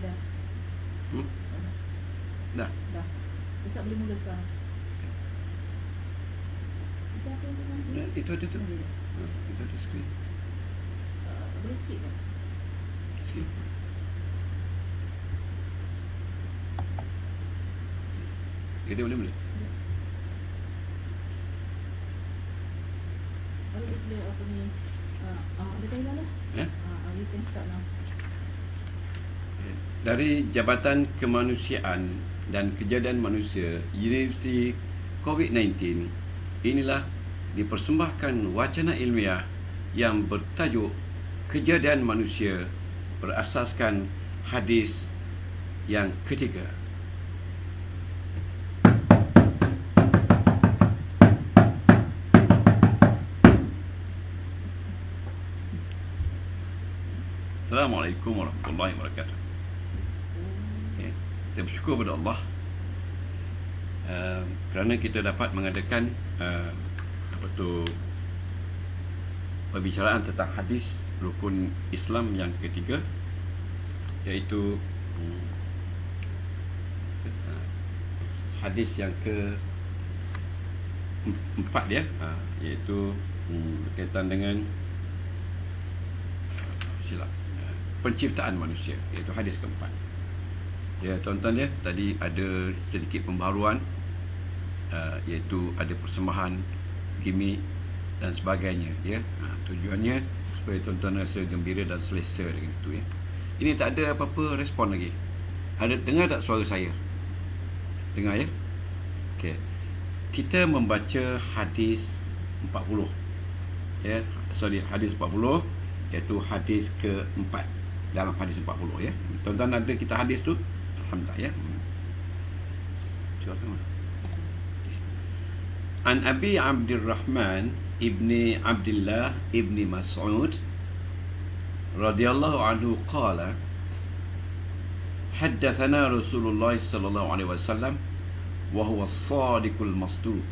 dah. Dah. Dah. Ustaz boleh mula sekarang. Itu apa yang tengah tu? Itu ada tu. Itu ada skrin. Boleh skip tak? Skrin. Kita boleh. Boleh apa ni? Ada Thailand lah. You can start now. Dari Jabatan Kemanusiaan dan Kejadian Manusia Universiti COVID-19, inilah dipersembahkan wacana ilmiah yang bertajuk Kejadian Manusia berasaskan hadis yang ketiga. Assalamualaikum warahmatullahi wabarakatuh. Kita bersyukur kepada Allah kerana kita dapat mengadakan perbicaraan tentang hadis rukun Islam yang ketiga, iaitu hadis yang keempat dia, iaitu berkaitan dengan penciptaan manusia, iaitu hadis keempat. Ya, tuan-tuan ya, tadi ada sedikit pembaharuan, iaitu ada persembahan gimmick dan sebagainya ya. Tujuannya supaya tuan-tuan rasa gembira dan selesa dengan itu ya. Ini tak ada apa-apa respon lagi. Ada dengar tak suara saya? Dengar ya? Okey. Kita membaca hadis 40. Ya, hadis 40, iaitu hadis keempat dalam hadis 40 ya. Tuan-tuan ada kita hadis tu? Alhamdulillah ya. An Abi Abdurrahman ibni Abdullah ibni Mas'ud radhiyallahu anhu qala haddathana Rasulullah sallallahu alaihi wasallam wa huwa as-sadiqul masduq.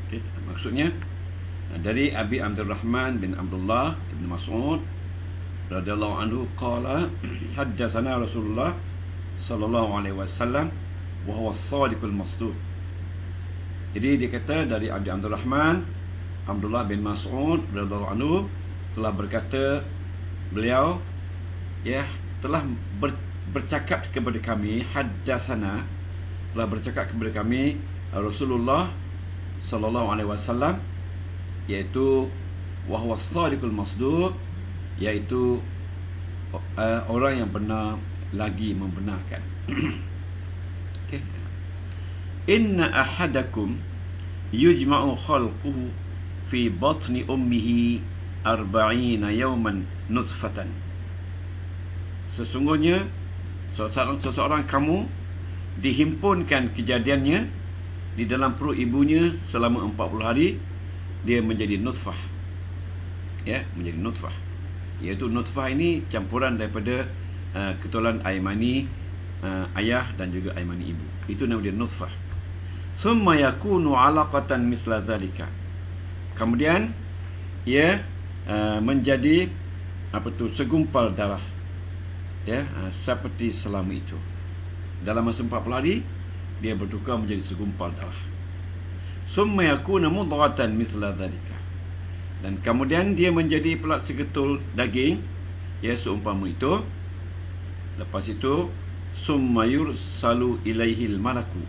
Okay, maksudnya dari Abi Abdurrahman bin Abdullah ibn Mas'ud radhiyallahu anhu qala haddatsana Rasulullah sallallahu alaihi wasallam wa huwa as-sadiqul masduq. Jadi dia kata dari Abi Abdurrahman Abdullah bin Mas'ud radhiyallahu anhu telah berkata, beliau ya telah bercakap kepada kami, haddatsana, telah bercakap kepada kami Rasulullah sallallahu alaihi wasallam, iaitu wa huwa as-sadiqul masduq, iaitu orang yang benar lagi membenarkan. Okay. Inna ahadakum yujma'u khalquhu fi batni ummihi 40 yawman nutfatan. Sesungguhnya seseorang kamu dihimpunkan kejadiannya di dalam perut ibunya selama 40 hari, dia menjadi nutfah. Ya, menjadi nutfah. Iaitu nutfah ini campuran daripada ketulan air mani ayah dan juga air mani ibu. Itu nama dia nutfah. Summa yakunu 'alaqatan misla dzalika. Kemudian ia menjadi segumpal darah. Ya, seperti selama itu. Dalam masa 40 hari dia bertukar menjadi segumpal darah. Summa yakunu mudghatan misla dzalika. Dan kemudian dia menjadi pula segetul daging, ya, seumpama itu. Lepas itu summa yursalu ilaihil malaku.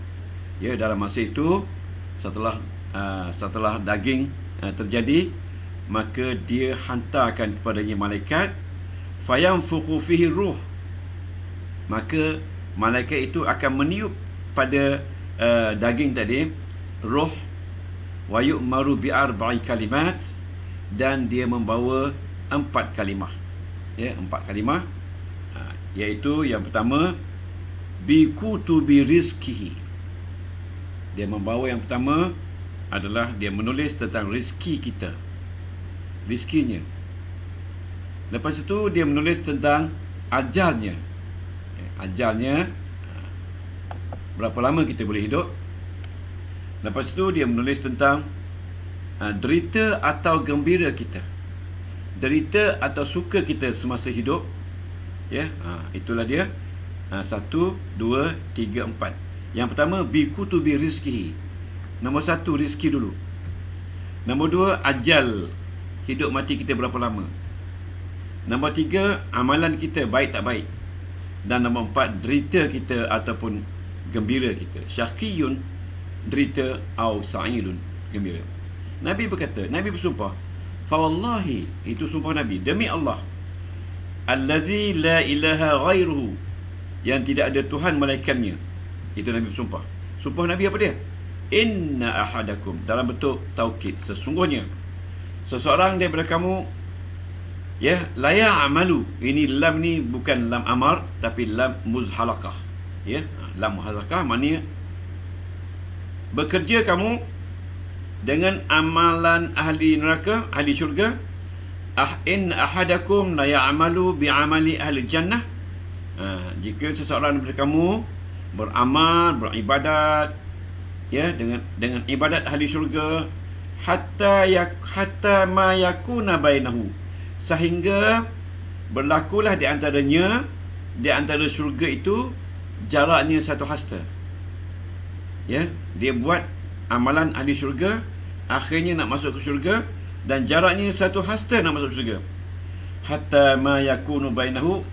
Ya, dalam masa itu setelah daging terjadi, maka dia hantarkan kepadanya malaikat, fayanfukhu fihi ruh. Maka malaikat itu akan meniup pada daging tadi ruh, wa yu'maru bi arba'i kalimat, dan dia membawa 4 kalimah. Ya, 4 kalimah, iaitu yang pertama bi kutubi rizkihi. Dia membawa yang pertama adalah dia menulis tentang rezeki kita, rezekinya. Lepas itu dia menulis tentang ajalnya. Ajalnya, berapa lama kita boleh hidup. Lepas itu dia menulis tentang derita atau gembira kita, derita atau suka kita semasa hidup. Ya, itulah dia. 1, 2, 3, 4. Yang pertama, bi kutubi rizki. Nombor 1, rizki dulu. Nombor 2, ajal. Hidup mati kita berapa lama. Nombor 3, amalan kita baik tak baik. Dan nombor 4, derita kita ataupun gembira kita. Syaqiyun, derita, au sa'idun, gembira. Nabi berkata, Nabi bersumpah, fa wallahi, itu sumpah Nabi, demi Allah, allazi la ilaha ghairuhu, yang tidak ada Tuhan melainkannya. Itu Nabi bersumpah. Sumpah Nabi apa dia? Inna ahadakum, dalam bentuk taukid, sesungguhnya seseorang daripada kamu, ya, la ya'malu, ini lam ni bukan lam amar tapi lam muzhalaqah. Ya, lam muzhalaqah maknanya bekerja kamu dengan amalan ahli neraka, ahli syurga. In ahadakum la ya'malu bi'amali ahli jannah. Jika seseorang daripada kamu beramal, beribadat, ya, dengan ibadat ahli syurga, hatta ma yakuna bainahu, sehingga berlakulah di antara syurga itu jaraknya 1 hasta. Ya, dia buat amalan ahli syurga, akhirnya nak masuk ke syurga, dan jaraknya 1 hasta nak masuk syurga. Hatta ma yakunu bainahu,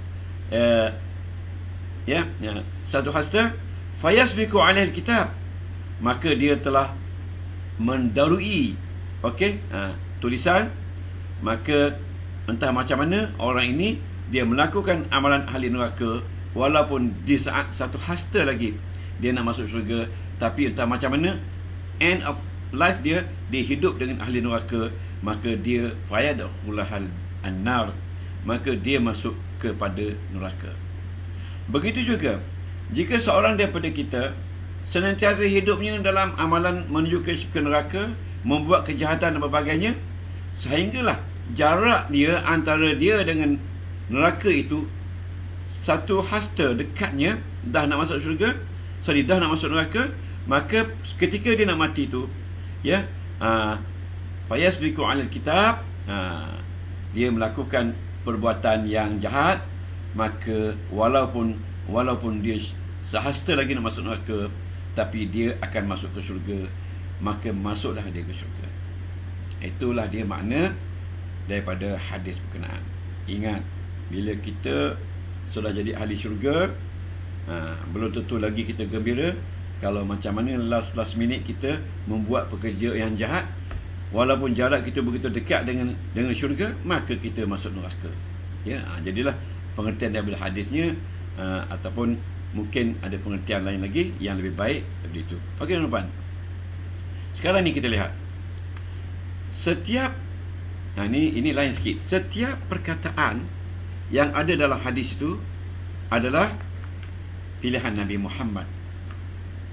1 hasta, fayasbiqu alaihi alkitab, maka dia telah mendahului, tulisan. Maka entah macam mana orang ini dia melakukan amalan ahli neraka, walaupun di saat 1 hasta lagi dia nak masuk syurga, tapi entah macam mana end of life dia hidup dengan ahli neraka, maka dia fayadkhulul annar, maka dia masuk kepada neraka. Begitu juga jika seorang daripada kita senantiasa hidupnya dalam amalan menuju ke neraka, membuat kejahatan dan berbagai-bagainya, sehinggalah jarak dia antara dia dengan neraka itu 1 hasta dekatnya, dah nak masuk syurga, dah nak masuk neraka, maka ketika dia nak mati tu, ya, fayasbiqu alal kitab, dia melakukan perbuatan yang jahat, maka walaupun dia sehasta lagi nak masuk neraka, tapi dia akan masuk ke syurga, maka masuklah dia ke syurga. Itulah dia makna daripada hadis berkenaan. Ingat, bila kita sudah jadi ahli syurga, belum tentu lagi kita gembira. Kalau macam mana last minute kita membuat pekerja yang jahat, walaupun jarak kita begitu dekat dengan syurga, maka kita masuk neraka. Ya, jadilah pengertian daripada hadisnya, ataupun mungkin ada pengertian lain lagi yang lebih baik daripada itu. Okey, tuan-tuan. Sekarang ni kita lihat. Ini lain sikit. Setiap perkataan yang ada dalam hadis itu adalah pilihan Nabi Muhammad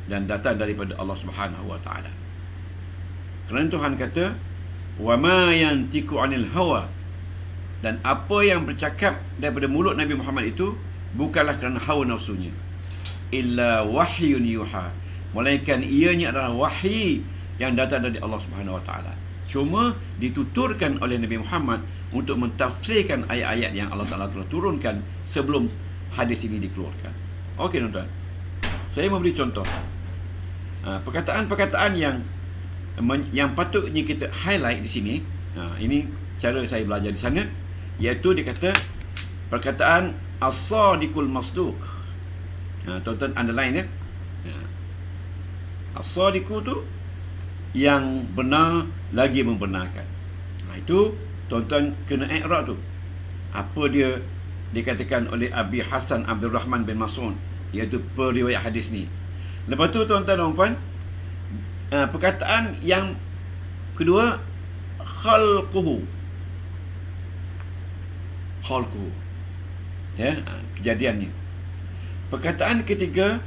dan datang daripada Allah Subhanahu wa taala. Kerana Tuhan kata, "Wa ma yantiqu 'anil hawa." Dan apa yang bercakap daripada mulut Nabi Muhammad itu bukanlah kerana hawa nafsunya, illa wahyun yuha, melainkan ianya adalah wahyi yang datang dari Allah Subhanahu wa taala. Cuma dituturkan oleh Nabi Muhammad untuk mentafsirkan ayat-ayat yang Allah Taala telah turunkan sebelum hadis ini dikeluarkan. Okey, tuan-tuan. Saya memberi contoh. Perkataan-perkataan yang patutnya kita highlight di sini. Ini cara saya belajar di sana, iaitu dia kata perkataan as-sadiqul masduq. Tuan-tuan underline ya. As-sadiqu tu yang benar lagi membenarkan. Itu tuan-tuan kena i'rab tu. Apa dia dikatakan oleh Abi Hasan Abdul Rahman bin Mas'ud, iaitu periwayat hadis ni. Lepas tu tuan-tuan dan puan, perkataan yang kedua, khalquhu. Ya, kejadiannya. Perkataan ketiga,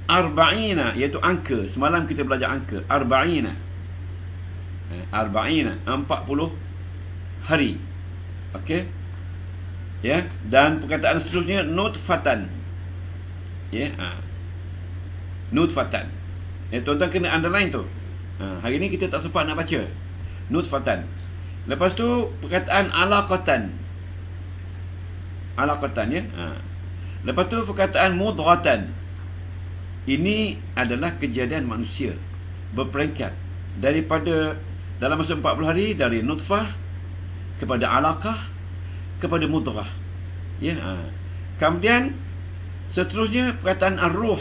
arba'ina, iaitu angka. Semalam kita belajar angka arba'ina. 40 hari. Okey. Ya, dan perkataan seterusnya nutfatan. Ya, nutfatan. Tuan-tuan kena underline tu. Hari ni kita tak sempat nak baca nutfatan. Lepas tu perkataan alaqatan. alaqatan, ya. Lepas tu perkataan mudghatan. Ini adalah kejadian manusia berperingkat daripada dalam masa 40 hari, dari nutfah kepada alaqah kepada mudghah, ya. Kemudian seterusnya perkataan ar-ruh.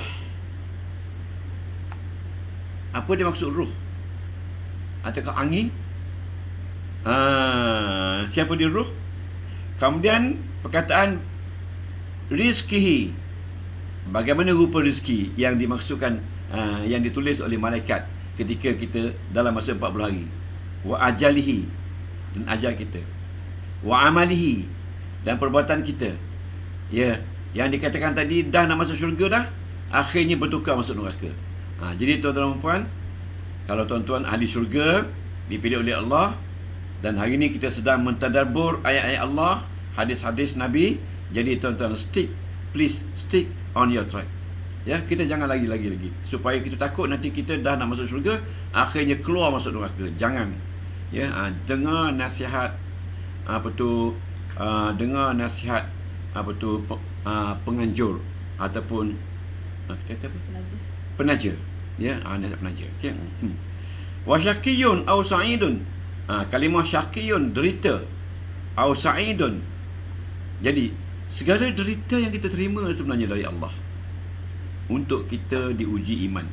Apa dia maksud ruh? Ataukah angin? Siapa dia ruh? Kemudian perkataan rizkihi. Bagaimana rupa rezeki yang dimaksudkan, yang ditulis oleh malaikat ketika kita dalam masa 40 hari. Wa ajalihi, dan ajal kita. Wa amalihi, dan perbuatan kita. Ya, yang dikatakan tadi dah nak masuk syurga dah, akhirnya bertukar masuk neraka. Jadi tuan-tuan dan puan, kalau tuan-tuan ahli syurga dipilih oleh Allah, dan hari ini kita sedang mentadabbur ayat-ayat Allah, hadis-hadis Nabi, jadi tuan-tuan please stick on your track. Ya, kita jangan lagi supaya kita takut nanti kita dah nak masuk syurga, akhirnya keluar masuk neraka. Jangan. Ya, dengar nasihat dengar nasihat penganjur ataupun kata apa? Penaja. Ya, nasihat penaja. Okey. Wa syaqiyun aw sa'idun. Kalimah syaqiyun, derita, aw sa'idun. Jadi segala derita yang kita terima sebenarnya dari Allah, untuk kita diuji iman,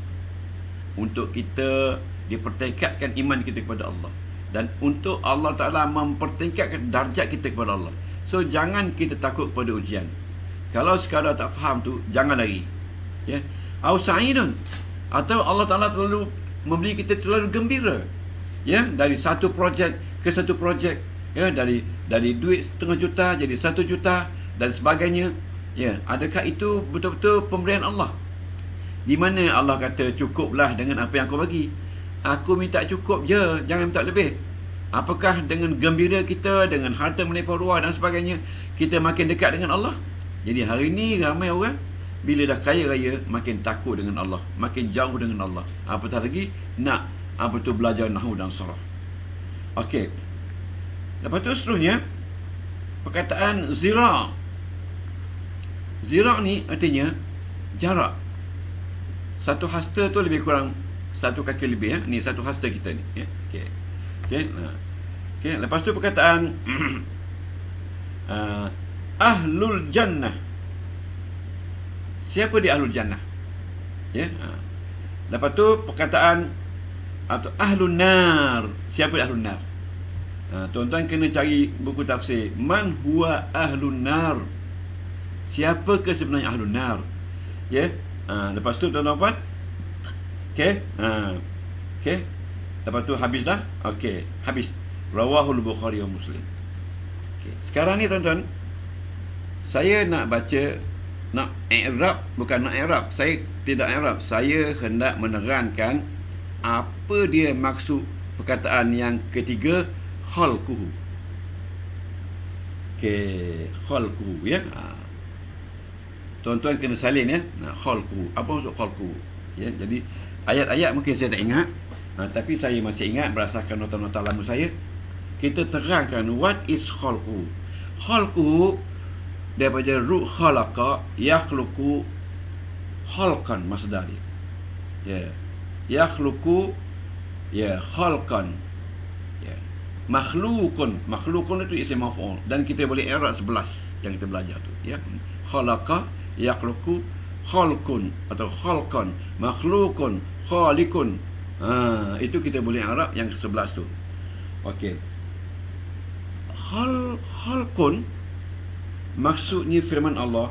untuk kita dipertingkatkan iman kita kepada Allah, dan untuk Allah Ta'ala mempertingkatkan darjat kita kepada Allah. So jangan kita takut pada ujian. Kalau sekadar tak faham tu, jangan lari, ya. Au sa'idun, atau Allah Ta'ala terlalu memberi kita terlalu gembira, ya, dari satu projek ke satu projek, ya, dari duit setengah juta jadi 1 juta dan sebagainya. Ya, adakah itu betul-betul pemberian Allah? Di mana Allah kata cukuplah dengan apa yang kau bagi. Aku minta cukup je, jangan minta lebih. Apakah dengan gembira kita, dengan harta melimpah ruah dan sebagainya, kita makin dekat dengan Allah? Jadi hari ini ramai orang bila dah kaya raya makin takut dengan Allah, makin jauh dengan Allah. Apatah lagi nak belajar nahwu dan saraf. Okey. Lepas tu seterusnya perkataan zira'. Zira' ni artinya jarak. Satu hasta tu lebih kurang 1 kaki lebih, ya. Ni satu hasta kita ni, ya. Okey. Okey, lepas tu perkataan ahlul jannah. Siapa dia ahlul jannah? Ya. Lepas tu perkataan atau ahlun nar. Siapa dia ahlun nar? Tuan-tuan kena cari buku tafsir. Man huwa ahlun nar? Siapa ke sebenarnya ahlun nar? Ya. Lepas tu tuan-tuan puan. Okey. Okey. Lepas tu habis dah? Okey, habis. Rawahul Bukhari wa Muslim. Okey. Sekarang ni tuan-tuan, saya nak baca, nak i'rab, bukan nak i'rab. Saya tidak i'rab. Saya hendak menerangkan apa dia maksud perkataan yang ketiga, khalquhu. Okey, khalquhu, ya. Tuan-tuan kena salin, ya. Khalquhu. Apa maksud khalquhu? Ya, jadi ayat-ayat mungkin saya tak ingat, tapi saya masih ingat berdasarkan nota-nota lama saya. Kita terangkan what is khalquhu. Khalquhu daripada ru khalaqa yakhluqu khalqan, masdar dia. Ya. Yakhluqu, ya, khalqan. Ya. Makhluqun itu isim maf'ul, dan kita boleh i'rab 11 yang kita belajar tu, ya. Khalaqa yakhluqu khalqun atau khalqan, makhluqun, khaliqun. Itu kita boleh i'rab yang ke-11 tu. Okey. Khalqun maksudnya firman Allah,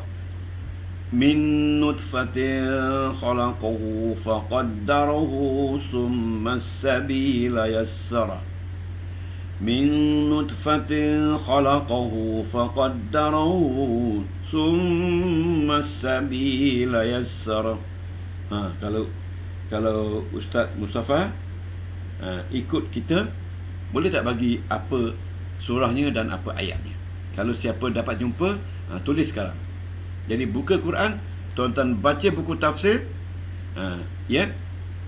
min nutfatin khalaqahu faqaddarahu summa as-sabila yassara. Min nutfatin khalaqahu faqaddarahu summa as-sabila yassara. Kalau Ustaz Mustafa ikut kita, boleh tak bagi apa surahnya dan apa ayatnya? Kalau siapa dapat jumpa, tulis sekarang. Jadi buka Quran, tuan-tuan baca buku tafsir, ya,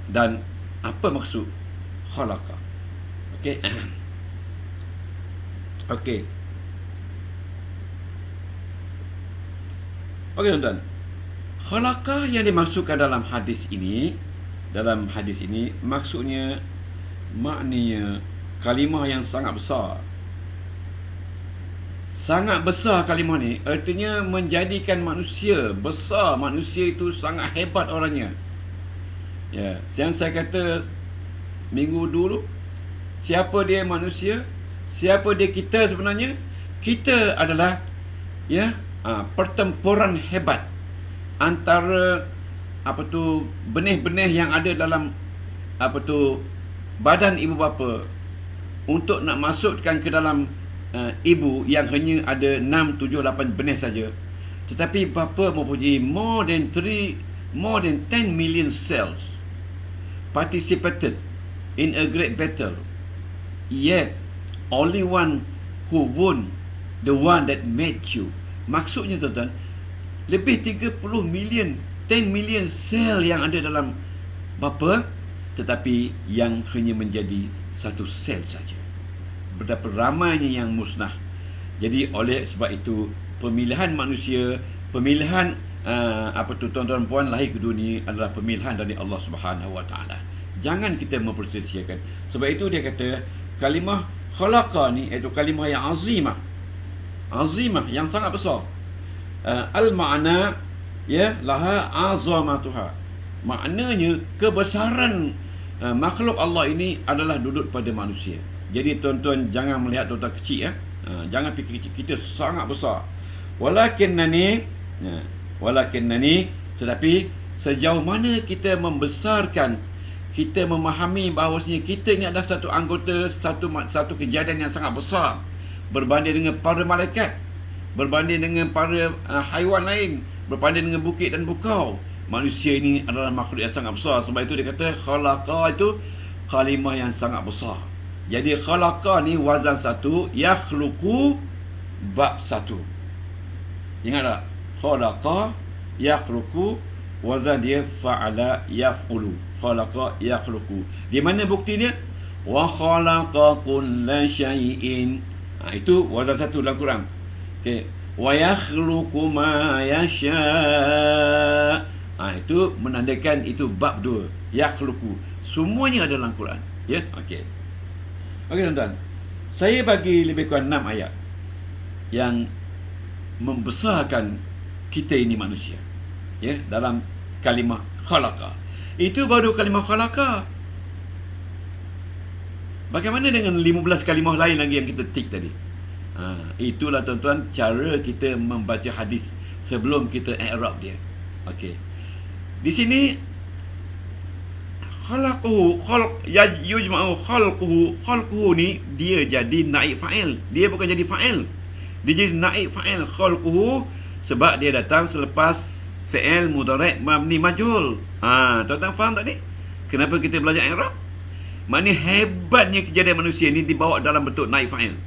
dan apa maksud khalaqa. Okey. Okey. Okey tuan-tuan. Khalaqah yang dimasukkan dalam hadis ini, maksudnya, maknanya kalimah yang sangat besar. Sangat besar kalimah ni, artinya menjadikan manusia besar. Manusia itu sangat hebat orangnya. Ya, yang saya kata minggu dulu, siapa dia manusia? Siapa dia kita sebenarnya? Kita adalah pertempuran hebat antara benih-benih yang ada dalam badan ibu bapa untuk nak masukkan ke dalam ibu yang hanya ada 6, 7, 8 benih saja. Tetapi bapa mempunyai more than 10 million cells participated in a great battle. Yet only one who won, the one that made you. Maksudnya tuan-tuan, lebih 10 million sel yang ada dalam bapa, tetapi yang hanya menjadi satu sel saja. Betapa ramainya yang musnah. Jadi oleh sebab itu, pemilihan manusia, pemilihan tuan-tuan puan lahir ke dunia adalah pemilihan dari Allah Subhanahu Wa Taala. Jangan kita mempersia-siakan. Sebab itu dia kata kalimah khalaqa ni iaitu kalimah yang azimah. Azimah yang sangat besar. Al-ma'na laha azamatuha. Maknanya kebesaran makhluk Allah ini adalah duduk pada manusia. Jadi tuan-tuan jangan melihat tuan-tuan kecil jangan fikir kecil. Kita sangat besar. Walakinnani, tetapi sejauh mana kita membesarkan, kita memahami bahawasanya kita ini adalah satu anggota, satu kejadian yang sangat besar berbanding dengan para malaikat, berbanding dengan para haiwan lain, berbanding dengan bukit dan bukau. Manusia ini adalah makhluk yang sangat besar. Sebab itu dia kata khalaqa itu kalimah yang sangat besar. Jadi khalaqa ni wazan satu, yakhluqu bab satu. Ingat tak? Khalaqa yakhluqu, wazan dia fa'ala yaf'ulu. Khalaqa yakhluqu. Di mana bukti dia? Wa khalaqa kulla syai'in. Itu wazan satu dalam Quran. Okey. Wa yakhluqu ma yasha'. Itu menandakan itu bab 2. Yakhluqu. Semuanya ada dalam Quran. Ya? Okey. Okey tuan-tuan. Saya bagi lebih kurang 6 ayat yang membesarkan kita ini manusia. Ya, dalam kalimah khalaqa. Itu baru kalimah khalaqa. Bagaimana dengan 15 kalimah lain lagi yang kita tik tadi? Itulah tuan-tuan cara kita membaca hadis sebelum kita i'rab dia. Okey. Di sini yujma'u khalquhu ni dia jadi naib fa'il. Dia bukan jadi fa'il. Dia jadi naib fa'il khalquhu sebab dia datang selepas fi'il mudhari' mabni majhul. Tuan-tuan faham tak ni? Kenapa kita belajar i'rab? Maknanya hebatnya kejadian manusia ni dibawa dalam bentuk naib fa'il.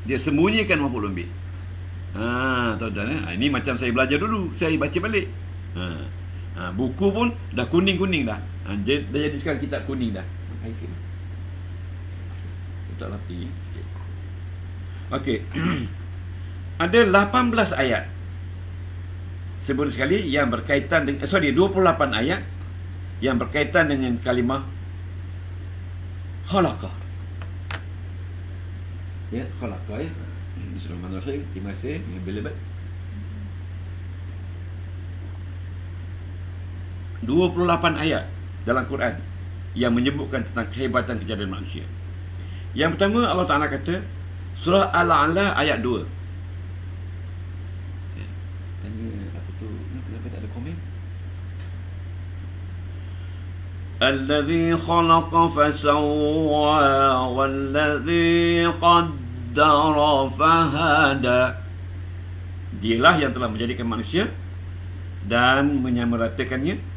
Dia sembunyikan maf'ul bih. Tuan-tuan ini macam saya belajar dulu, saya baca balik. Buku pun dah kuning-kuning dah. Dah jadi sekarang kitab kuning dah. Kita latih. Okey. Ada 18 ayat sebut sekali yang berkaitan dengan 28 ayat yang berkaitan dengan kalimah khalaqa. Ya, khalaqa ya. Bismillahirrahmanirrahim. Terima kasih. Bila 28 ayat dalam Quran yang menyebutkan tentang kehebatan kejadian manusia. Yang pertama Allah Ta'ala kata surah Al-A'la ayat 2. Tanya apa tu? Kenapa tak ada komen? Alladhi khalaqa fasawwa walladhi qaddara fahada. Dialah yang telah menjadikan manusia dan menyamaratakannya,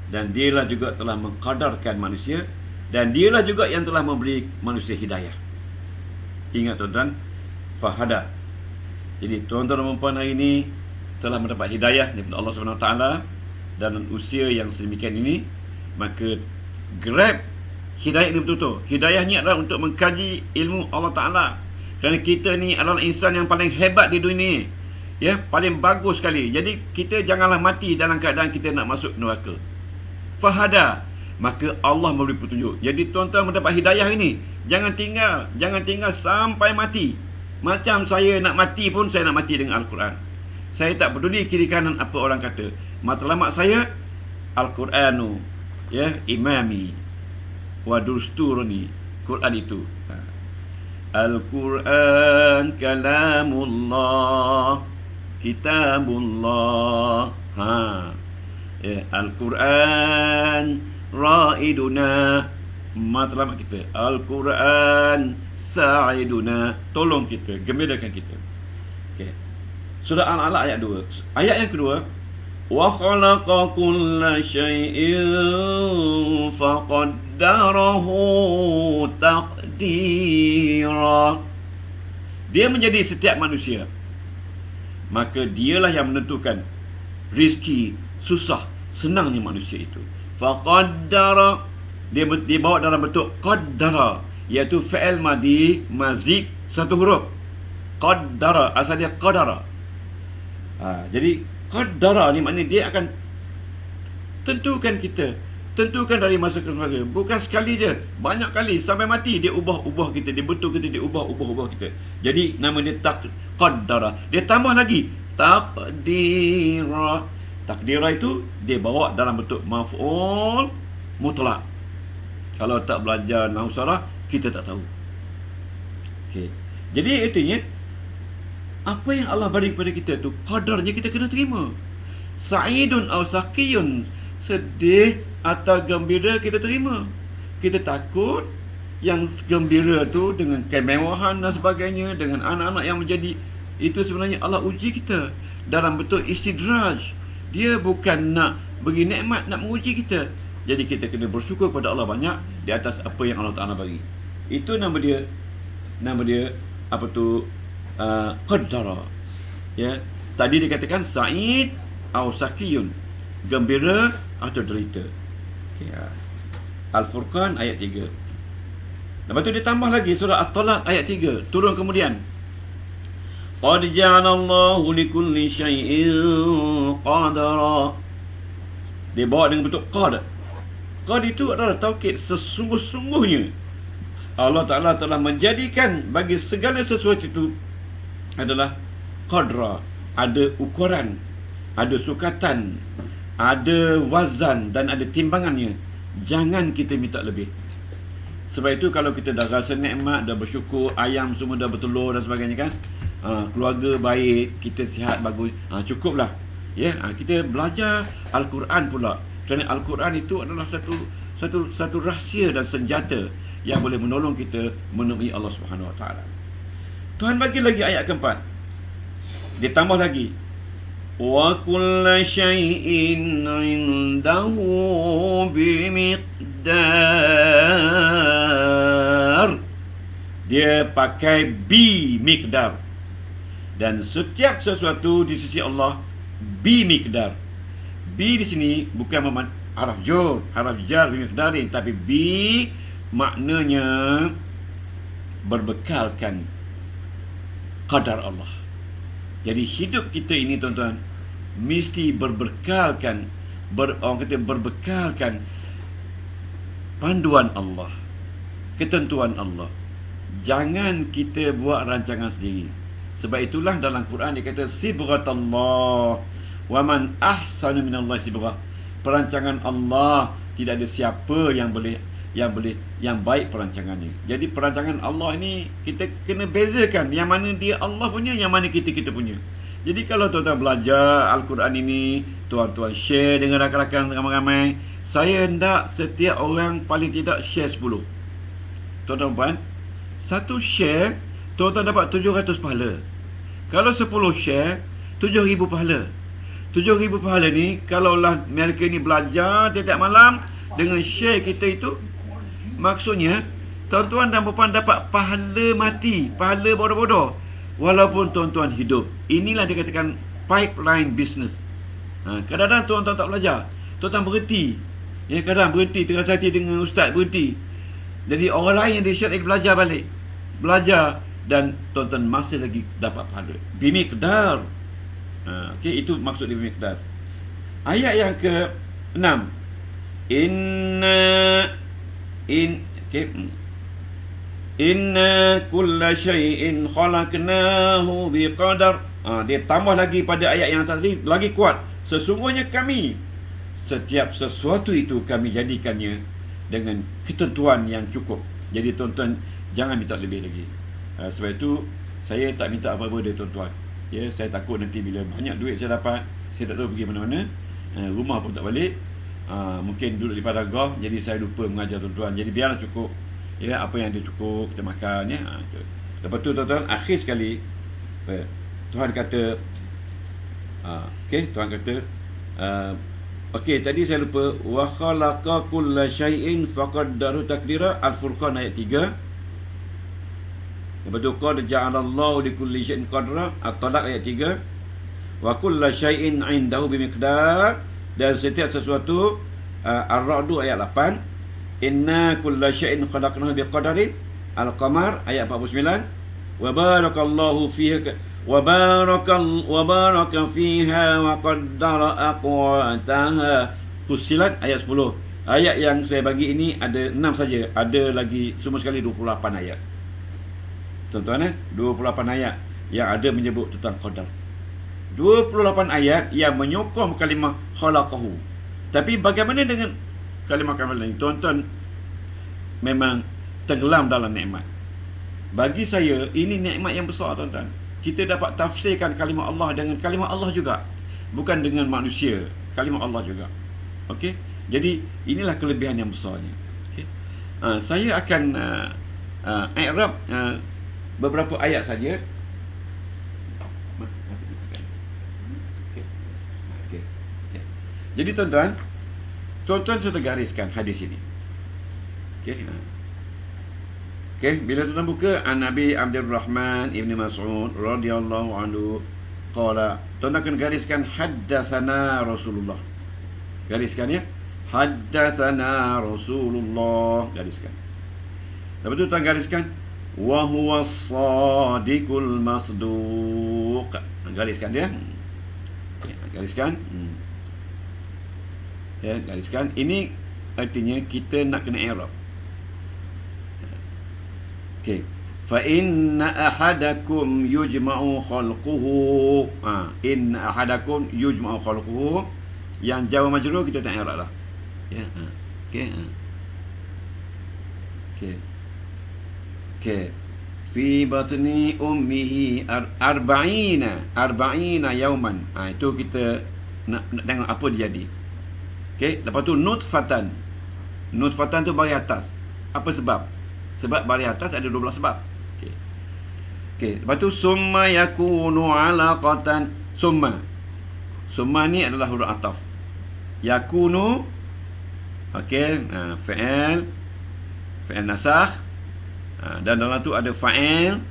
dan dialah juga telah mengkadarkan manusia, dan dialah juga yang telah memberi manusia hidayah. Ingat tuan-tuan, fahada. Jadi tuan-tuan dan puan hari ini telah mendapat hidayah daripada Allah SWT dalam usia yang sedemikian ini, maka grab hidayah ini betul-betul. Hidayah ni adalah untuk mengkaji ilmu Allah Ta'ala. Kerana kita ni adalah insan yang paling hebat di dunia. Ya, paling bagus sekali. Jadi kita janganlah mati dalam keadaan kita nak masuk neraka. Fahada, maka Allah memberi petunjuk. Jadi tuan-tuan mendapat hidayah ini, jangan tinggal sampai mati. Macam saya nak mati pun, saya nak mati dengan Al-Quran. Saya tak peduli kiri kanan apa orang kata. Matlamat saya Al-Quranu, ya, imami wa dusturni. Quran itu, Al-Quran kalamullah, kitabullah. Ya, Al-Quran raiduna, matlamat kita. Al-Quran sa'iduna, tolong kita, gembirakan kita. Okey. Surah Al-Alaq ayat 2. Ayat yang kedua, wa khalaqa kulla syai'in faqaddarahu taqdira. Dia menjadi setiap manusia, maka dialah yang menentukan rizki, susah, senangnya manusia itu. Faqaddara, dia bawa dalam bentuk qaddara, iaitu fi'il madi mazid satu huruf. Qaddara, asal dia qadara. Jadi qaddara ni maknanya dia akan tentukan kita, tentukan dari masa ke masa. Bukan sekali je, banyak kali sampai mati dia ubah kita, dia bentuk kita, dia ubah kita. Jadi nama dia qaddara. Dia tambah lagi taqdira. Takdira itu dia bawa dalam bentuk maf'ul mutlak. Kalau tak belajar nahwu saraf, kita tak tahu. Okey. Jadi artinya apa yang Allah bagi kepada kita tu, qadarnya kita kena terima. Sa'idun aw saqiyun, sedih atau gembira kita terima. Kita takut yang gembira tu dengan kemewahan dan sebagainya, dengan anak-anak yang menjadi, itu sebenarnya Allah uji kita dalam bentuk istidraj. Dia bukan nak bagi nikmat, nak menguji kita. Jadi kita kena bersyukur pada Allah banyak di atas apa yang Allah Ta'ala bagi. Itu nama dia apa tu, qaddara. Ya, tadi dikatakan sa'id atau saqiyun, gembira atau derita. Okay. Al-Furqan ayat 3. Lepas tu dia tambah lagi surah At-Talaq ayat 3, turun kemudian. Qad ja'alallahu likulli syai'in qadara. Dia bawa dengan bentuk qad. Qad itu adalah taukid, sesungguh-sungguhnya Allah Ta'ala telah menjadikan bagi segala sesuatu itu adalah qadra. Ada ukuran, ada sukatan, ada wazan dan ada timbangannya. Jangan kita minta lebih. Sebab itu kalau kita dah rasa nikmat, dah bersyukur, ayam semua dah bertelur dan sebagainya kan, keluarga baik, kita sihat bagus, cukuplah. Ya, kita belajar Al-Quran pula. Kerana Al-Quran itu adalah satu rahsia dan senjata yang boleh menolong kita menemui Allah Subhanahu Wa Taala. Tuhan bagi lagi ayat keempat. Dia tambah lagi, wa kullu syai'in 'indahu bimiqdar. Dia pakai bi miqdar. Dan setiap sesuatu di sisi Allah bi miqdar. Bi di sini bukan haraf jar bi miqdarin, tapi bi maknanya berbekalkan qadar Allah. Jadi hidup kita ini tuan-tuan mesti berbekalkan berbekalkan panduan Allah, ketentuan Allah. Jangan kita buat rancangan sendiri. Sebab itulah dalam Quran dia kata sibghatallah wa man ahsanu minallahi sibghah. Perancangan Allah, tidak ada siapa yang baik perancangannya. Jadi perancangan Allah ini kita kena bezakan yang mana dia Allah punya, yang mana kita punya. Jadi kalau tuan-tuan belajar Al-Quran ini, tuan-tuan share dengan rakan-rakan ramai-ramai. Saya hendak setiap orang paling tidak share 10. Tuan-tuan, satu share tuan-tuan dapat 700 pahala. Kalau 10 share, 7,000 pahala. 7,000 pahala ni, kalaulah mereka ni belajar tiap malam dengan share kita itu, maksudnya tuan-tuan dan puan dapat pahala mati, pahala bodoh-bodoh, walaupun tuan-tuan hidup. Inilah dikatakan pipeline business. Kadang-kadang tuan-tuan tak belajar, tuan-tuan berhenti. Ya, kadang berhenti, tengah hati dengan ustaz berhenti. Jadi orang lain yang dia belajar balik, belajar, dan tuan-tuan masih lagi dapat pahala. Bimiqdar. Okey, itu maksud dia miqdar. Ayat yang ke-6. Inna kulla syai'in khalaqnahu biqadar. Dia tambah lagi pada ayat yang tadi, lagi kuat. Sesungguhnya kami, setiap sesuatu itu kami jadikannya dengan ketentuan yang cukup. Jadi tuan-tuan jangan minta lebih lagi. Sebab itu saya tak minta apa-apa dari tuan-tuan. Ya, saya takut nanti bila banyak duit saya dapat, saya tak tahu pergi mana-mana. Rumah pun tak balik. Mungkin duduk di padang golf, jadi saya lupa mengajar tuan-tuan. Jadi biarlah cukup. Ya, apa yang dia cukup kita makan ya. Lepas tu tuan-tuan, akhir sekali Tuhan kata Tuhan kata tadi saya lupa, wa khalaqa kulla syai'in faqaddarahu taqdira. Al-Furqan ayat 3. Lepas tu qad ja'alallahu likulli syai'in qadra. At-Talaq ayat 3. Wa kulla syai'in 'indahu bimiqdar. Dan setiap sesuatu, Ar-Ra'd ayat 8. Inna kulla syai'in khalaqnahu biqadarin. Al-Qamar ayat 49. Wa barakallahu fiha wa baraka fiha wa qaddara aqwataha. Fussilat ayat 10. Ayat yang saya bagi ini ada 6 saja. Ada lagi semua sekali 28 ayat. Tuan-tuan 28 ayat yang ada menyebut tentang qadar. 28 ayat yang menyokong kalimah khalaqahu. Tapi bagaimana dengan kalimah-kalimah lain? Tuan-tuan memang tenggelam dalam nikmat. Bagi saya ini nikmat yang besar, tuan-tuan. Kita dapat tafsirkan kalimah Allah dengan kalimah Allah juga, bukan dengan manusia, kalimah Allah juga. Okey, jadi inilah kelebihan yang besarnya. Okey, saya akan i'rab beberapa ayat saja. Jadi tuan-tuan saya gariskan hadis ini. Okey, bila tuan buka An-Nabi Abdurrahman Ibn Mas'ud radhiyallahu anhu qala, tuan akan gariskan haddatsana Rasulullah. Gariskan ya. Haddatsana Rasulullah, gariskan. Lepas tu tuan gariskan wa huwa as-sadiqul masduq. Gariskan dia. Gariskan. Ya, gariskan. Ini artinya kita nak kena i'rab. Okey. Fa inna ahadakum yujma'u khalquhu. Inna ahadakum yujma'u khalquhu. Yang jawab majrur kita tak i'rab lah. Ya. Okey. Okey. Fi batni ummihi arba'ina yawman. Itu kita nak tengok apa dia jadi. Okey, lepas tu nutfatan. Nutfatan tu baris atas. Apa sebab? Sebab baris atas ada 12 sebab. Okey. Okey, lepas tu summa yakunu alaqatan. Summa ni adalah huruf ataf. Yakunu, okey, fi'il nasakh. Dan dalam tu ada fa'il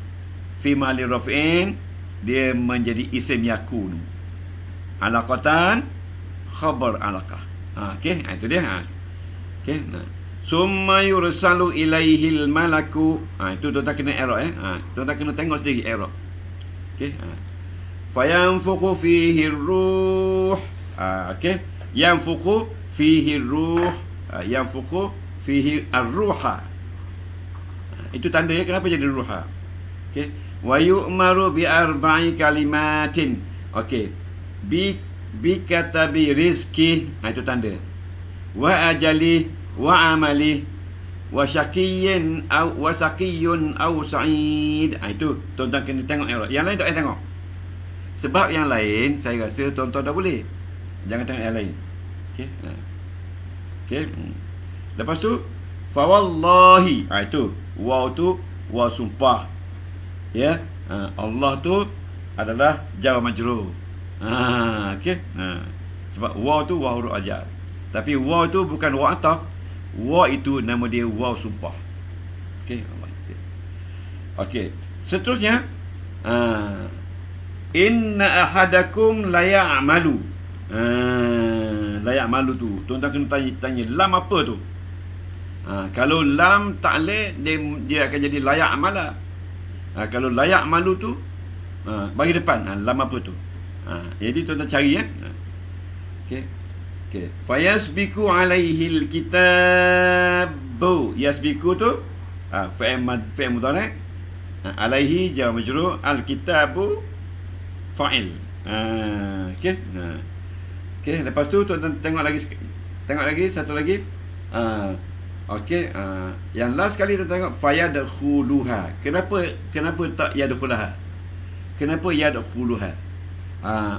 fi mahalli raf'in, dia menjadi isim yakunu. Alaqatan khabar alaqah. Okey, itu dia. Okey, summa yursalu ilaihil malaku. Itu tuan-tuan kena i'rab tuan-tuan kena tengok sendiri i'rab. Okey, fayanfukhu fihi ruh. Okey, yanfukhu fihi ruh. Yanfukhu fihi ar-ruha. Itu tanda ya kenapa jadi ruha. Okey, wa yu'maru bi arba'i kalimatin. Okey, bi katabi rizki. Itu tanda. Wa ajali wa amali wa syaqiyyin wa saqiyun aw sa'id. Itu tuan-tuan kena tengok i'rab. Yang lain tak payah tengok. Sebab yang lain saya rasa tuan-tuan dah boleh. Jangan tengok yang lain. Okey. Okey. Lepas tu fa wallahi. Itu waw tu waw sumpah. Ya. Allah tu adalah jar majrur. Okey. Sebab waw tu waw huruf ajar. Tapi waw tu bukan waw ataf. Waw itu nama dia waw sumpah. Okey. Okey. Seterusnya inna ahadakum la ya'malu. La ya'malu tu tuan-tuan kena tanya lam apa tu. Kalau lam ta'lil dia akan jadi layak amala. Kalau layak malu tu bagi depan lam apa tu. Jadi tuan-tuan cari ya. Okey. Okey. Fayasbiku alaihil kitabu. Yasbiku tu fi'il mudhari'. Alaihi jar majrur, al-kitabu fa'il. Okey. Okey, lepas tu tuan-tuan tengok lagi satu lagi. Okey, yang last kali kita tengok fayadkhuluha. Kenapa tak yadkhulaha? Kenapa yadkhuluha?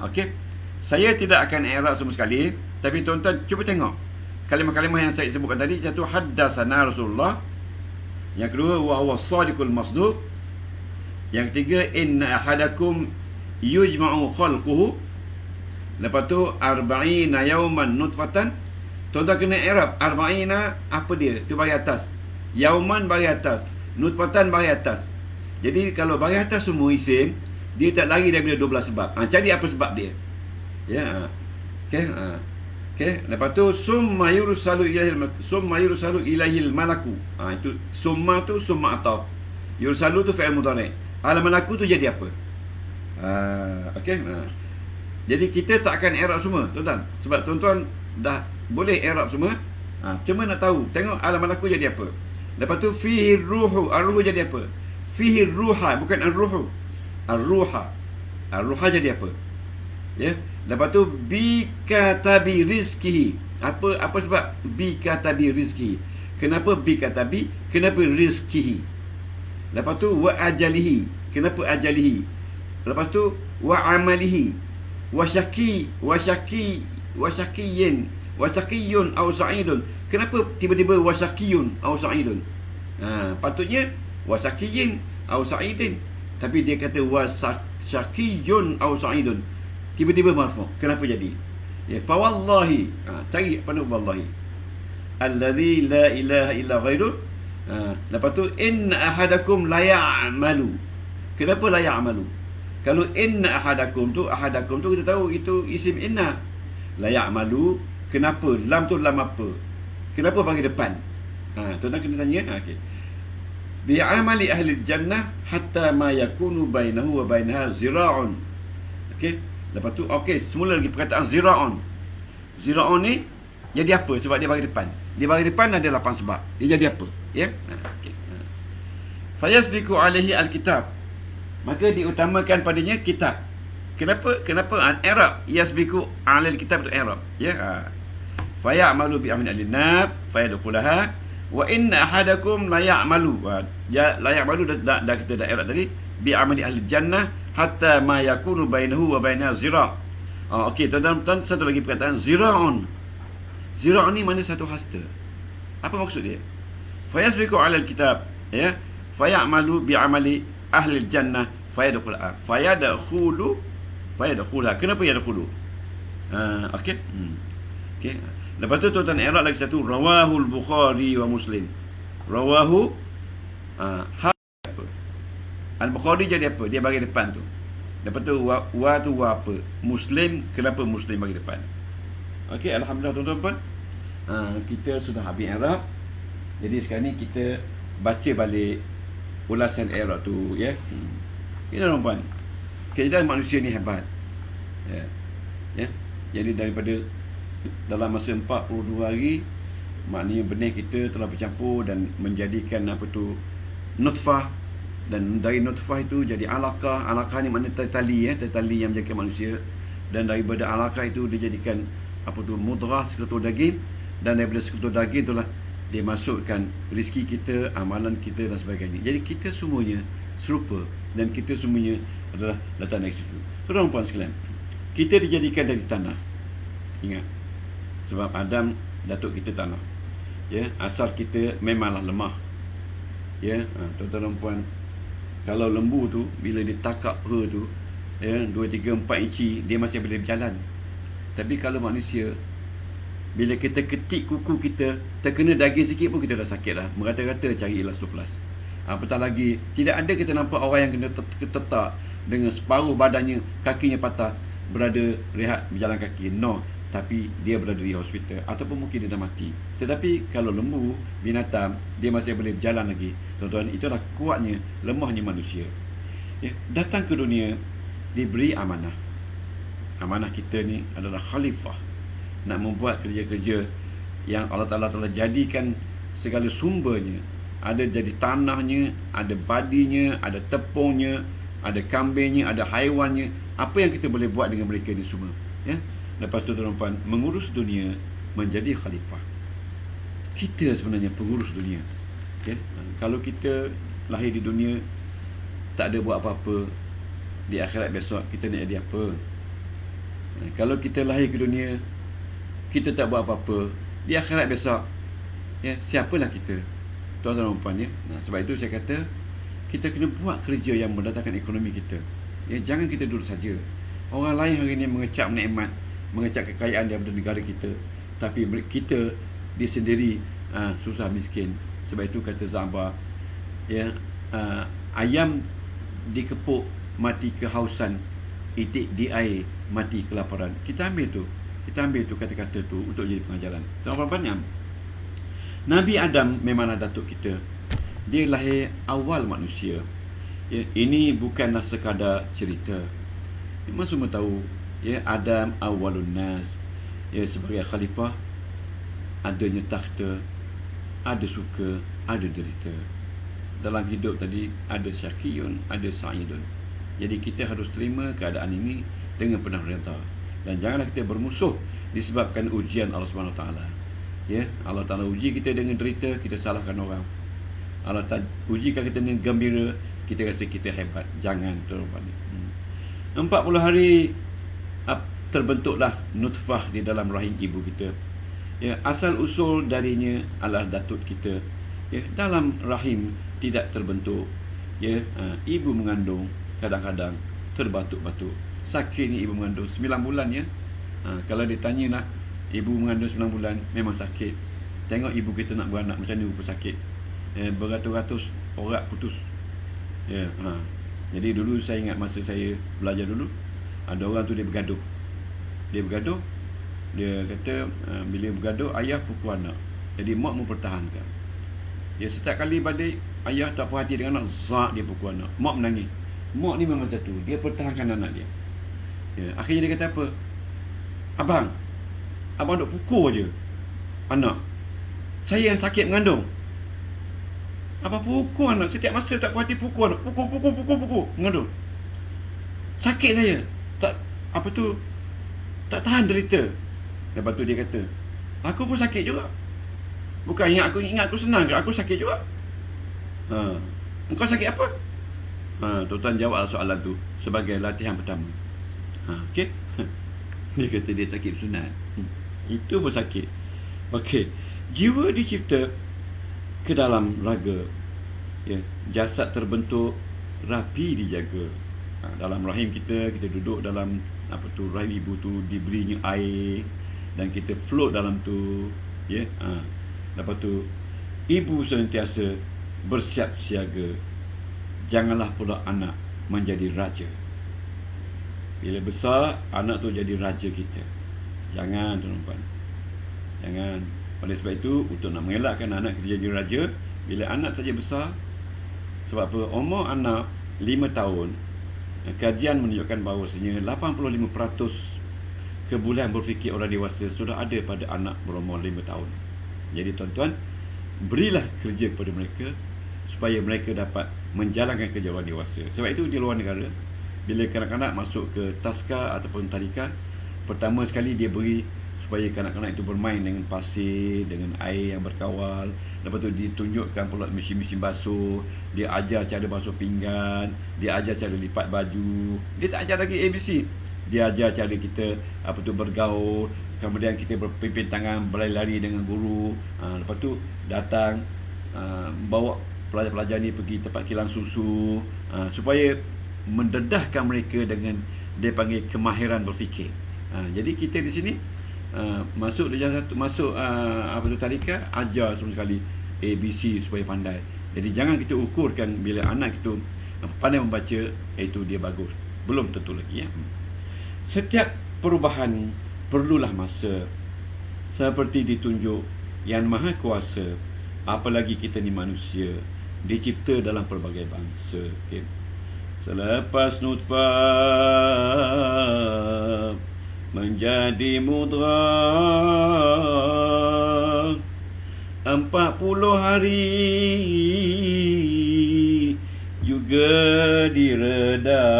Okey. Saya tidak akan i'rab semua sekali, tapi tuan-tuan cuba tengok kalimah-kalimah yang saya sebutkan tadi. Satu, haddatsana Rasulullah. Yang kedua, wa huwa shadiqul masduq. Yang ketiga, inna ahadakum yujma'u khalquhu. Lepas tu, arba'ina yawman nutfatan. Tuan-tuan kena i'rab. Arba'ina apa dia? Tu bagi atas. Yauman bagi atas. Nutfatan bagi atas. Jadi kalau bagi atas semua isim, dia tak lari daripada 12 sebab. Cari apa sebab dia. Ya. Okey. Okey. Lepas tu summa yursalu ilaihil malaku. Itu summa tu summa ataf. Yursalu tu fi'il mudhari'. Al malaku tu jadi apa? Okey. Jadi kita tak akan i'rab semua, tuan-tuan. Sebab tuan-tuan dah boleh i'rab semua. Cuma nak tahu, tengok al malaku jadi apa. Lepas tu fihi ruhu, ar-ruhu jadi apa? Fihi ruha, bukan ar-ruhu. Ar-ruha. Ar-ruha jadi apa? Ya. Lepas tu bi katabi rizkihi. Apa sebab bi katabi rizkihi? Kenapa bi katabi? Kenapa rizkihi? Lepas tu wa ajalihi. Kenapa ajalihi? Lepas tu wa amalihi. Wa syakiyun au sa'idun. Kenapa tiba-tiba wa syakiyun au sa'idun? Patutnya wa syakiyin au sa'idin, tapi dia kata wa syakiyun au sa'idun. Tiba-tiba marfu'. Kenapa jadi? Ya, fa wallahi. Cari apa nama wallahi? Allazi la ilaha illa ghairu. Lepas tu inna ahadakum la ya'malu. Kenapa la ya'malu? Kalau inna ahadakum tu kita tahu itu isim inna. La ya'malu. Kenapa? Lam tu lam apa? Kenapa bagi depan? Tuan-tuan kena tanya. Okey. Bi amali ahli jannah hatta ma yakunu bainahu wa bainaha zira'un. Okey. Lepas tu okey, semula lagi perkataan zira'un. Zira'un ni jadi apa? Sebab dia bagi depan. Dia bagi depan ada 8 sebab. Dia jadi apa? Ya. Okey. Fayasbiqu alaihi alkitab. Maka diutamakan padanya kitab. Kenapa i'rab yasbiqu alal kitab tu i'rab, ya. Fa ya'malu bi amrin al-nab fa yadkhulaha wa inna ahadakum la ya'malu. La ya'malu dah kita dah i'rab tadi, bi amali ahli jannah hatta ma yakunu bainahu wa bainaha zira'. Okey, tuan-tuan, satu lagi perkataan zira'un. Zira' ni mana satu hasta. Apa maksud dia? Fa yasbiqu alal kitab, ya. Fa ya'malu bi amali ahli jannah fa yadkhulaha. Fayadkhulha. Kenapa yadkhulu? Okey. Okey. Lepas tu tuan-tuan i'rab lagi satu, rawahul Bukhari wa Muslim. Rawahu Al-Bukhari jadi apa? Dia bagi depan tu. Lepas tu wa tu wa apa? Muslim, kenapa Muslim bagi depan? Okey, alhamdulillah tuan-tuan. Kita sudah habis i'rab. Jadi sekarang ni kita baca balik ulasan i'rab tu, ya. Kita tuan-tuan. Keadaan manusia ni hebat. Ya. Jadi daripada dalam masa 42 hari, maknanya benih kita telah bercampur dan menjadikan apa tu nutfah, dan dari nutfah itu jadi alaqah. Alaqah ni maknanya tali yang menjaga manusia, dan daripada alaqah itu dijadikan apa tu mudghah, sekutu daging, dan daripada sekutu daging itulah dia masukkan rezeki kita, amalan kita dan sebagainya. Jadi kita semuanya serupa dan kita semuanya adalah datang dari situ. Tuan-tuan sekalian, kita dijadikan dari tanah. Ingat, sebab Adam datuk kita tanah. Ya, asal kita memanglah lemah. Ya, tuan-tuan puan, kalau lembu tu bila dia takak perut tu, ya, 2 3 4 inci dia masih boleh berjalan. Tapi kalau manusia, bila kita ketik kuku kita, terkena daging sikit pun kita dah sakit dah. Merata-rata cari elastoplas. Apatah lagi, tidak ada kita nampak orang yang kena tertetak dengan separuh badannya, kakinya patah, berada rehat berjalan kaki. No, tapi dia berada di hospital, ataupun mungkin dia dah mati. Tetapi kalau lembu, binatang, dia masih boleh berjalan lagi. Tuan-tuan, itulah kuatnya, lemahnya manusia. Ya, datang ke dunia diberi amanah. Amanah kita ni adalah khalifah, nak membuat kerja-kerja yang Allah Ta'ala telah jadikan segala sumbernya. Ada jadi tanahnya, ada padinya, ada tepungnya, ada kambingnya, ada haiwannya. Apa yang kita boleh buat dengan mereka ni semua, ya? Lepas tu tuan-tuan, mengurus dunia, menjadi khalifah. Kita sebenarnya pengurus dunia, ya? Kalau kita lahir di dunia tak ada buat apa-apa, di akhirat besok kita nak jadi apa? Kalau kita lahir ke dunia kita tak buat apa-apa, di akhirat besok, ya, siapalah kita, tuan-tuan dan puan, ya? Sebab itu saya kata kita kena buat kerja yang mendatangkan ekonomi kita, ya. Jangan kita duduk saja. Orang lain hari ini mengecap nikmat, mengecap kekayaan daripada negara kita, tapi kita dia sendiri susah miskin. Sebab itu kata Zaba, ya, ayam dikepuk mati kehausan, itik di air mati kelaparan. Kita ambil tu kata-kata tu untuk jadi pengajaran. Tuan-tuan, Nabi Adam memanglah datuk kita. Dia lahir awal manusia, ya. Ini bukanlah sekadar cerita. Memang semua tahu, ya, Adam awalun nas, ya, sebagai khalifah. Adanya takhta, ada suka, ada derita. Dalam hidup tadi ada syakiyun, ada sa'idun. Jadi kita harus terima keadaan ini dengan penuh redha, dan janganlah kita bermusuh disebabkan ujian Allah SWT, ya. Allah Ta'ala uji kita dengan derita, kita salahkan orang. Allah Ta'ala ujikan kita dengan gembira, kita rasa kita hebat. Jangan, tuan-tuan. 40 hari terbentuklah nutfah di dalam rahim ibu kita, ya. Asal usul darinya adalah datuk kita, ya. Dalam rahim tidak terbentuk, ya. Ibu mengandung kadang-kadang terbatuk-batuk. Sakitnya ibu mengandung 9 bulan, ya. Kalau ditanya nak, ibu mengandung 9 bulan memang sakit. Tengok ibu kita nak beranak macam ni, rupa sakit, beratus-ratus urat putus, ya. Jadi dulu saya ingat masa saya belajar dulu, ada orang tu dia bergaduh, dia kata bila bergaduh ayah pukul anak, jadi mak mempertahankan. Dia setiap kali balik ayah tak puas hati dengan anak, zak dia pukul anak, mak menangis. Mak ni memang satu, dia pertahankan anak dia, ya. Akhirnya dia kata apa? Abang duk pukul je anak, saya yang sakit mengandung. Abang pukul anak, setiap masa tak puas hati pukul anak, pukul mengandung. Sakit saya, tak tak tahan derita. Lepas tu dia kata, aku pun sakit juga. Bukan ingat aku senang ke, aku sakit juga. Engkau sakit apa? Tuan jawab soalan tu sebagai latihan pertama. Okey. Dia kata dia sakit sunat. Itu pun sakit. Okey. Jiwa dicipta ke dalam raga, ya. Jasad terbentuk, rapi dijaga. Dalam rahim kita duduk dalam rahim ibu tu, diberinya air dan kita float dalam tu, ya. Lepas tu ibu sentiasa bersiap siaga. Janganlah pula anak menjadi raja. Bila besar, anak tu jadi raja kita. Jangan, tuan-tuan. Jangan. Oleh sebab itu, untuk nak mengelakkan anak kita jadi raja, bila anak saja besar, sebab apa? Umur anak 5 tahun, kajian menunjukkan bahawasanya 85% kebolehan berfikir orang dewasa sudah ada pada anak berumur 5 tahun. Jadi tuan-tuan, berilah kerja kepada mereka supaya mereka dapat menjalankan kerja orang dewasa. Sebab itu di luar negara, bila kanak-kanak masuk ke taska ataupun tadika, pertama sekali dia beri supaya kanak-kanak itu bermain dengan pasir, dengan air yang berkawal. Lepas tu ditunjukkan pula mesin-mesin basuh, dia ajar cara basuh pinggan, dia ajar cara lipat baju. Dia tak ajar lagi ABC, dia ajar cara kita bergaul. Kemudian kita berpimpin tangan, berlari-lari dengan guru. Lepas tu datang, bawa pelajar-pelajar ni pergi tempat kilang susu, supaya mendedahkan mereka dengan dia panggil kemahiran berfikir. Jadi kita di sini masuk darjah 1, masuk tadika, ajar semua sekali ABC supaya pandai. Jadi jangan kita ukurkan bila anak kita pandai membaca, itu dia bagus. Belum tentu lagi, ya. Setiap perubahan perlulah masa, seperti ditunjuk Yang Maha Kuasa. Apalagi kita ni manusia, dicipta dalam pelbagai bangsa, okay? Selepas nutfah menjadi mudghah, 40 hari juga direda.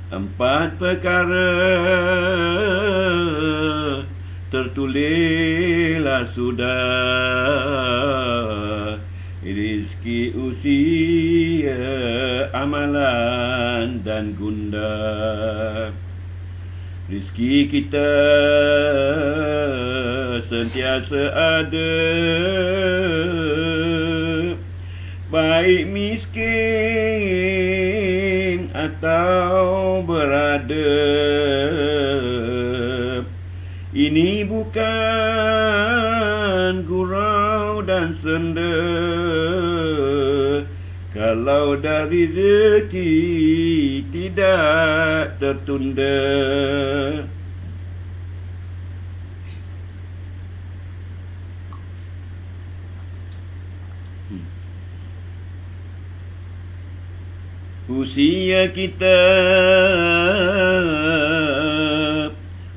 4 perkara tertulislah sudah, rizki, usia, amalan dan gundah. Rizki kita sentiasa ada, baik miskin atau berada. Ini bukan gurau dan senda, kalau dari rezeki tidak tertunda. Usia kita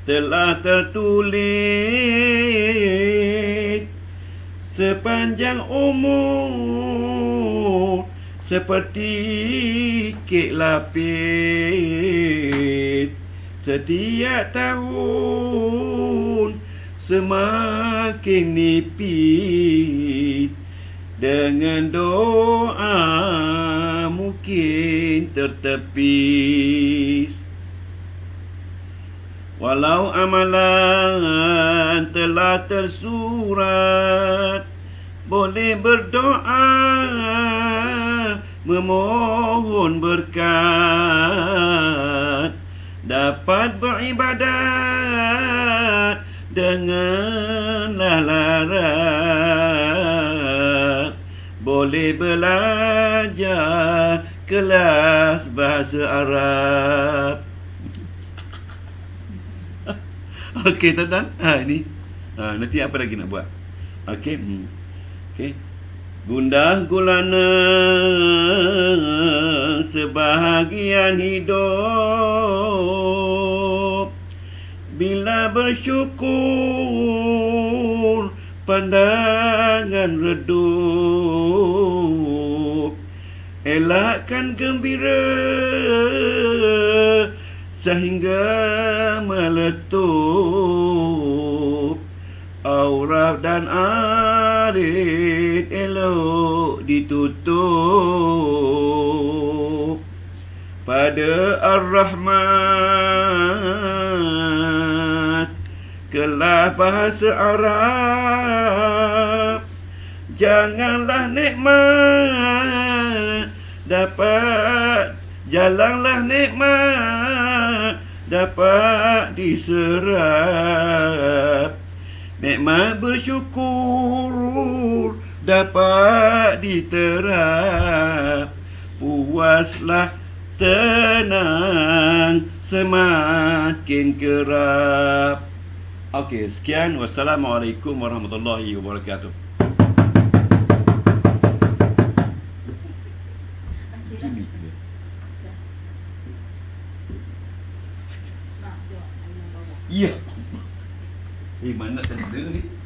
telah tertulis sepanjang umur, seperti kek lapis. Setiap tahun semakin nipis, dengan doa mungkin tertepis. Walau amalan telah tersurat, boleh berdoa memohon berkat, dapat beribadat dengan larat, boleh belajar kelas bahasa Arab. Okey, tuan-tuan. Ini. Nanti apa lagi nak buat? Okey. Okey. Gundah gulana sebahagian hidup, bila bersyukur pandangan redup. Elakkan gembira sehingga meletup, aurat dan arit elok ditutup. Pada Ar-Rahmat kelas bahasa Arab, janganlah nikmat dapat, jalanlah nikmat dapat diserap. Nikmat bersyukur dapat diterap, puaslah tenang semakin kerap. Okey, sekian. Wassalamualaikum warahmatullahi wabarakatuh. Okey dah. Nak tengok ayam bawah. Ya. Mana tak ada ni?